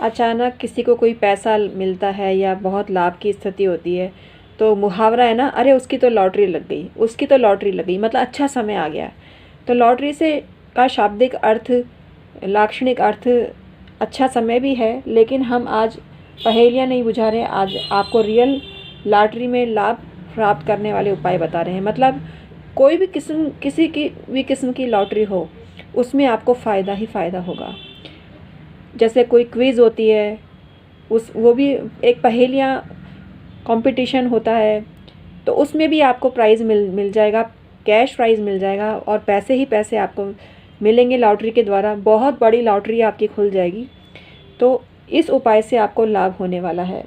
अचानक किसी को कोई पैसा मिलता है या बहुत लाभ की स्थिति होती है, तो मुहावरा है ना, अरे उसकी तो लॉटरी लग गई, उसकी तो लॉटरी लग गई, मतलब अच्छा समय आ गया। तो लॉटरी से का शाब्दिक अर्थ, लाक्षणिक अर्थ अच्छा समय भी है, लेकिन हम आज पहेलियाँ नहीं बुझा रहे, आज आपको रियल लॉटरी में लाभ प्राप्त करने वाले उपाय बता रहे हैं। मतलब कोई भी किसी की भी किस्म की लॉटरी हो, उसमें आपको फ़ायदा ही फ़ायदा होगा। जैसे कोई क्विज़ होती है, वो भी एक पहेलियाँ कंपटीशन होता है, तो उसमें भी आपको प्राइज़ मिल जाएगा, कैश प्राइज़ मिल जाएगा और पैसे ही पैसे आपको मिलेंगे लॉटरी के द्वारा। बहुत बड़ी लॉटरी आपकी खुल जाएगी। तो इस उपाय से आपको लाभ होने वाला है।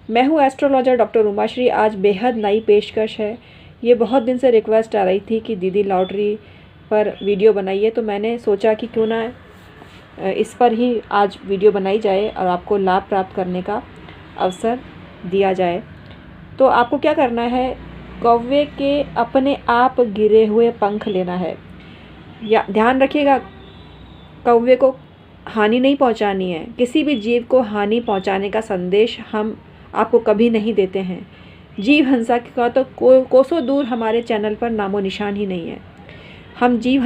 मैं हूँ एस्ट्रोलॉजर डॉक्टर उमाश्री। आज बेहद नई पेशकश है। ये बहुत दिन से रिक्वेस्ट आ रही थी कि दीदी लॉटरी पर वीडियो बनाइए, तो मैंने सोचा कि क्यों ना इस पर ही आज वीडियो बनाई जाए और आपको लाभ प्राप्त करने का अवसर दिया जाए। तो आपको क्या करना है, कौवे के अपने आप गिरे हुए पंख लेना है। या ध्यान रखिएगा, कौवे को हानि नहीं पहुंचानी है। किसी भी जीव को हानि पहुंचाने का संदेश हम आपको कभी नहीं देते हैं। जीव हिंसा का तो कोसों दूर हमारे चैनल पर नामो निशान ही नहीं है। हम जीव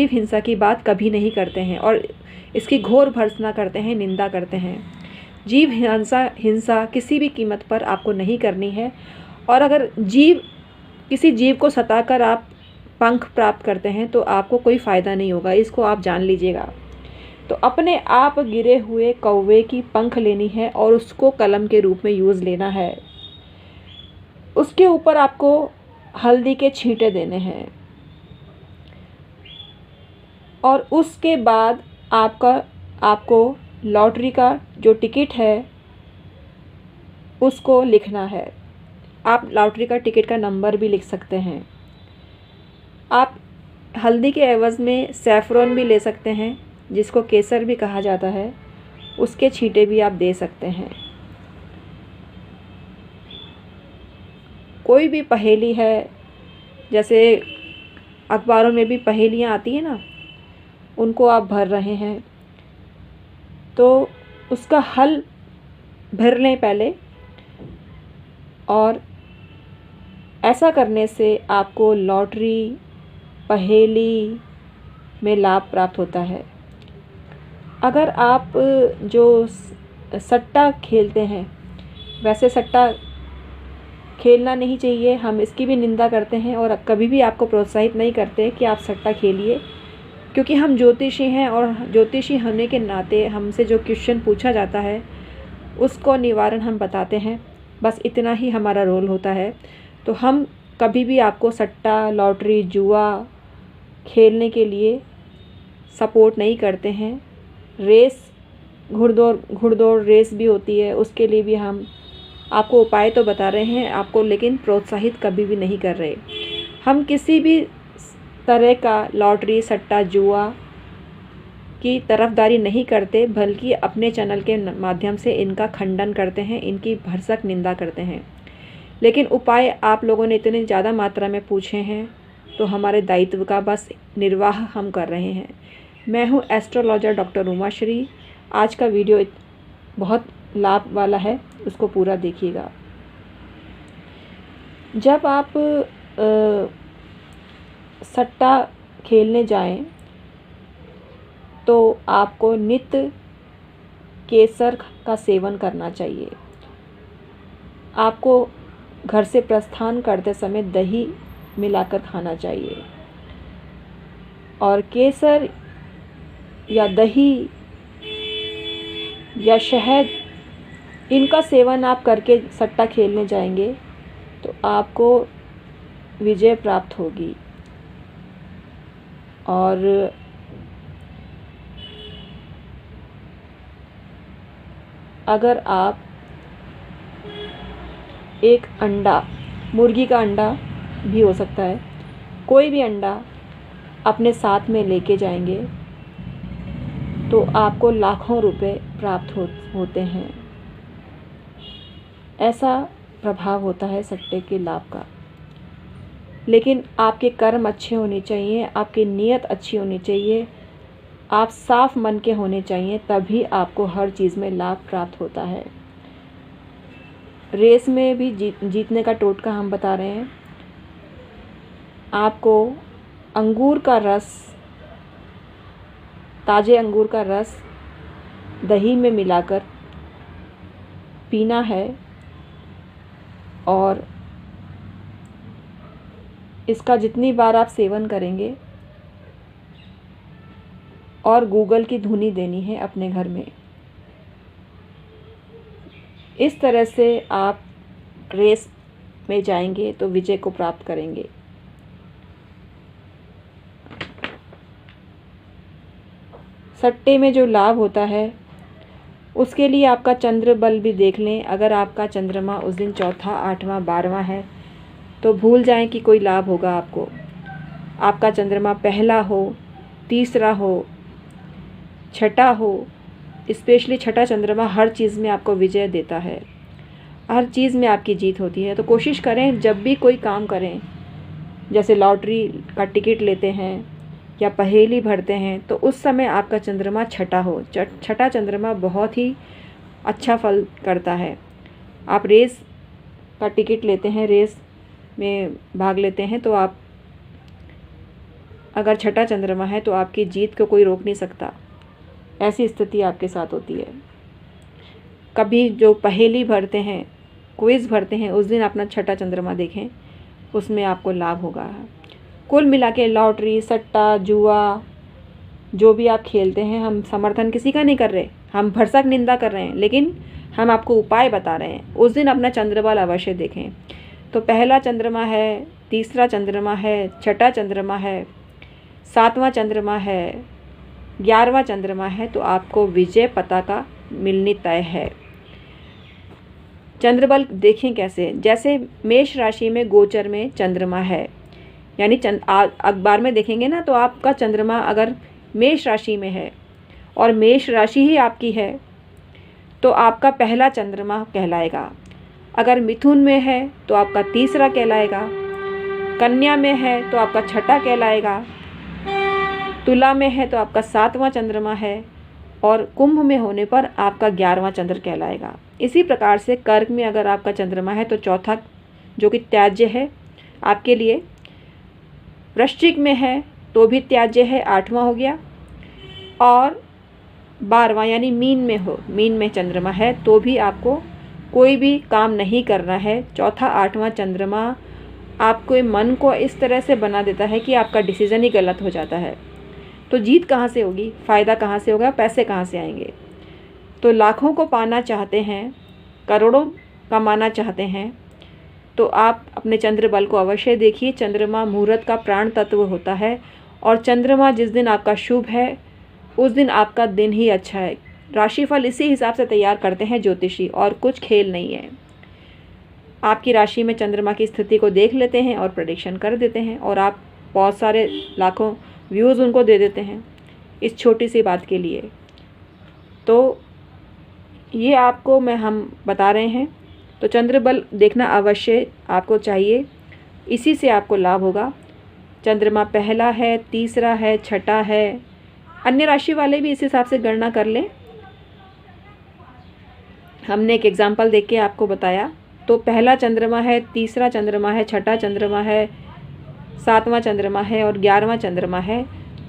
हिंसा की बात कभी नहीं करते हैं और इसकी घोर भर्त्सना करते हैं, निंदा करते हैं। जीव हिंसा किसी भी कीमत पर आपको नहीं करनी है। और अगर किसी जीव को सताकर आप पंख प्राप्त करते हैं तो आपको कोई फ़ायदा नहीं होगा, इसको आप जान लीजिएगा। तो अपने आप गिरे हुए कौवे की पंख लेनी है और उसको कलम के रूप में यूज़ लेना है। उसके ऊपर आपको हल्दी के छींटे देने हैं और उसके बाद आपको लॉटरी का जो टिकट है उसको लिखना है। आप लॉटरी का टिकट का नंबर भी लिख सकते हैं। आप हल्दी के एवज़ में सैफ़रॉन भी ले सकते हैं, जिसको केसर भी कहा जाता है, उसके छींटे भी आप दे सकते हैं। कोई भी पहेली है, जैसे अखबारों में भी पहेलियाँ आती हैं ना, उनको आप भर रहे हैं तो उसका हल भर लें पहले। और ऐसा करने से आपको लॉटरी, पहेली में लाभ प्राप्त होता है। अगर आप जो सट्टा खेलते हैं, वैसे सट्टा खेलना नहीं चाहिए, हम इसकी भी निंदा करते हैं और कभी भी आपको प्रोत्साहित नहीं करते कि आप सट्टा खेलिए, क्योंकि हम ज्योतिषी हैं और ज्योतिषी होने के नाते हमसे जो क्वेश्चन पूछा जाता है उसको निवारण हम बताते हैं। बस इतना ही हमारा रोल होता है। तो हम कभी भी आपको सट्टा, लॉटरी, जुआ खेलने के लिए सपोर्ट नहीं करते हैं। रेस, घुड़दौड़ रेस भी होती है, उसके लिए भी हम आपको उपाय तो बता रहे हैं आपको, लेकिन प्रोत्साहित कभी भी नहीं कर रहे। हम किसी भी तरह का लॉटरी, सट्टा, जुआ की तरफदारी नहीं करते, बल्कि अपने चैनल के माध्यम से इनका खंडन करते हैं, इनकी भरसक निंदा करते हैं। लेकिन उपाय आप लोगों ने इतने ज़्यादा मात्रा में पूछे हैं तो हमारे दायित्व का बस निर्वाह हम कर रहे हैं। मैं हूँ एस्ट्रोलॉजर डॉक्टर उमाश्री। आज का वीडियो बहुत लाभ वाला है, उसको पूरा देखिएगा। जब आप सट्टा खेलने जाएं तो आपको नित्य केसर का सेवन करना चाहिए। आपको घर से प्रस्थान करते समय दही मिलाकर खाना चाहिए। और केसर या दही या शहद, इनका सेवन आप करके सट्टा खेलने जाएंगे तो आपको विजय प्राप्त होगी। और अगर आप एक अंडा, मुर्गी का अंडा भी हो सकता है, कोई भी अंडा अपने साथ में लेके जाएंगे तो आपको लाखों रुपए प्राप्त होते हैं। ऐसा प्रभाव होता है सट्टे के लाभ का। लेकिन आपके कर्म अच्छे होने चाहिए, आपकी नीयत अच्छी होनी चाहिए, आप साफ मन के होने चाहिए, तभी आपको हर चीज़ में लाभ प्राप्त होता है। रेस में भी जीतने का टोटका हम बता रहे हैं। आपको अंगूर का रस, ताज़े अंगूर का रस दही में मिलाकर पीना है और इसका जितनी बार आप सेवन करेंगे और गूगल की धुनी देनी है अपने घर में। इस तरह से आप रेस में जाएंगे तो विजय को प्राप्त करेंगे। सट्टे में जो लाभ होता है उसके लिए आपका चंद्र बल भी देख लें। अगर आपका चंद्रमा उस दिन चौथा, आठवां, 12वां है तो भूल जाएं कि कोई लाभ होगा आपको। आपका चंद्रमा पहला हो, तीसरा हो, छठा हो, स्पेशली छठा चंद्रमा हर चीज़ में आपको विजय देता है, हर चीज़ में आपकी जीत होती है। तो कोशिश करें जब भी कोई काम करें, जैसे लॉटरी का टिकट लेते हैं या पहेली भरते हैं, तो उस समय आपका चंद्रमा छठा हो। छठा चंद्रमा बहुत ही अच्छा फल करता है। आप रेस का टिकट लेते हैं, रेस में भाग लेते हैं, तो आप अगर छठा चंद्रमा है तो आपकी जीत को कोई रोक नहीं सकता। ऐसी स्थिति आपके साथ होती है। कभी जो पहेली भरते हैं, क्विज़ भरते हैं, उस दिन अपना छठा चंद्रमा देखें, उसमें आपको लाभ होगा। कुल मिला के लॉटरी, सट्टा, जुआ जो भी आप खेलते हैं, हम समर्थन किसी का नहीं कर रहे, हम भरसक निंदा कर रहे हैं, लेकिन हम आपको उपाय बता रहे हैं। उस दिन अपना चंद्रबल अवश्य देखें। तो पहला चंद्रमा है, तीसरा चंद्रमा है, छठा चंद्रमा है, 7वां चंद्रमा है, 11वां चंद्रमा है, तो आपको विजय पताका मिलनी तय है। चंद्रबल देखें कैसे? जैसे मेष राशि में गोचर में चंद्रमा है, यानी अखबार में देखेंगे ना, तो आपका चंद्रमा अगर मेष राशि में है और मेष राशि ही आपकी है तो आपका पहला चंद्रमा कहलाएगा। अगर मिथुन में है तो आपका तीसरा कहलाएगा, कन्या में है तो आपका छठा कहलाएगा, तुला में है तो आपका 7वां चंद्रमा है और कुंभ में होने पर आपका 11वां चंद्र कहलाएगा। इसी प्रकार से कर्क में अगर आपका चंद्रमा है तो चौथा, जो कि त्याज्य है आपके लिए। वृश्चिक में है तो भी त्याज्य है, 8वां हो गया। और 12वां यानी मीन में हो, मीन में चंद्रमा है तो भी आपको कोई भी काम नहीं करना है। चौथा, 8वां चंद्रमा आपके मन को इस तरह से बना देता है कि आपका डिसीज़न ही गलत हो जाता है। तो जीत कहाँ से होगी, फ़ायदा कहाँ से होगा, पैसे कहाँ से आएंगे? तो लाखों को पाना चाहते हैं, करोड़ों कमाना चाहते हैं, तो आप अपने चंद्र बल को अवश्य देखिए। चंद्रमा मुहूर्त का प्राण तत्व होता है और चंद्रमा जिस दिन आपका शुभ है उस दिन आपका दिन ही अच्छा है। राशिफल इसी हिसाब से तैयार करते हैं ज्योतिषी, और कुछ खेल नहीं है। आपकी राशि में चंद्रमा की स्थिति को देख लेते हैं और प्रेडिक्शन कर देते हैं, और आप बहुत सारे लाखों व्यूज़ उनको दे देते हैं इस छोटी सी बात के लिए। तो ये आपको हम बता रहे हैं। तो चंद्र बल देखना अवश्य आपको चाहिए, इसी से आपको लाभ होगा। चंद्रमा पहला है, तीसरा है, छठा है। अन्य राशि वाले भी इस हिसाब से गणना कर लें। हमने एक एग्जाम्पल देख के आपको बताया। तो पहला चंद्रमा है, तीसरा चंद्रमा है, छठा चंद्रमा है, 7वां चंद्रमा है और 11वां चंद्रमा है,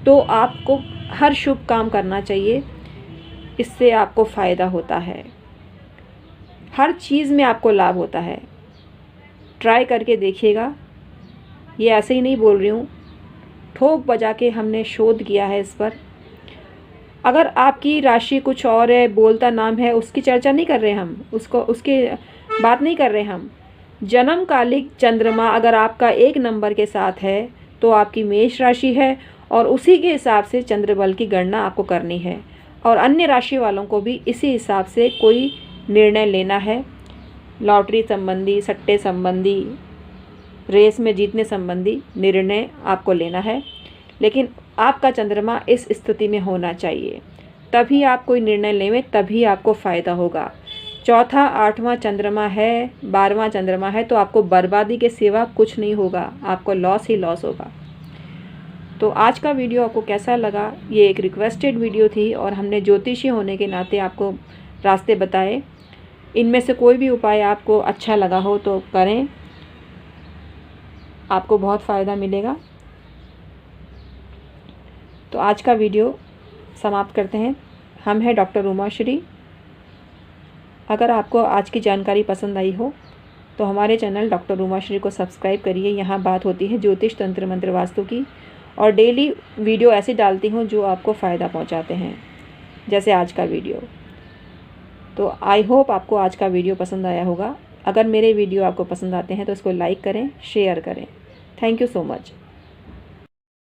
तो आपको हर शुभ काम करना चाहिए। इससे आपको फ़ायदा होता है, हर चीज़ में आपको लाभ होता है। ट्राई करके देखिएगा। ये ऐसे ही नहीं बोल रही हूँ, ठोक बजा के हमने शोध किया है इस पर। अगर आपकी राशि कुछ और है, बोलता नाम है, उसकी चर्चा नहीं कर रहे हम, उसकी बात नहीं कर रहे हम। जन्मकालिक चंद्रमा अगर आपका 1 नंबर के साथ है तो आपकी मेष राशि है, और उसी के हिसाब से चंद्रबल की गणना आपको करनी है। और अन्य राशि वालों को भी इसी हिसाब से कोई निर्णय लेना है। लॉटरी संबंधी, सट्टे संबंधी, रेस में जीतने संबंधी निर्णय आपको लेना है, लेकिन आपका चंद्रमा इस स्थिति में होना चाहिए, तभी आप कोई निर्णय लें, तभी आपको फ़ायदा होगा। चौथा, 8वां चंद्रमा है, 12वां चंद्रमा है, तो आपको बर्बादी के सिवा कुछ नहीं होगा, आपको लॉस ही लॉस होगा। तो आज का वीडियो आपको कैसा लगा? ये एक रिक्वेस्टेड वीडियो थी और हमने ज्योतिषी होने के नाते आपको रास्ते बताए। इनमें से कोई भी उपाय आपको अच्छा लगा हो तो करें, आपको बहुत फ़ायदा मिलेगा। तो आज का वीडियो समाप्त करते हैं। हम हैं डॉक्टर उमाश्री। अगर आपको आज की जानकारी पसंद आई हो तो हमारे चैनल डॉक्टर उमाश्री को सब्सक्राइब करिए। यहाँ बात होती है ज्योतिष, तंत्र, मंत्र, वास्तु की, और डेली वीडियो ऐसे डालती हूँ जो आपको फ़ायदा पहुँचाते हैं, जैसे आज का वीडियो। तो आई होप आपको आज का वीडियो पसंद आया होगा। अगर मेरे वीडियो आपको पसंद आते हैं तो इसको लाइक करें, शेयर करें। Thank you so much.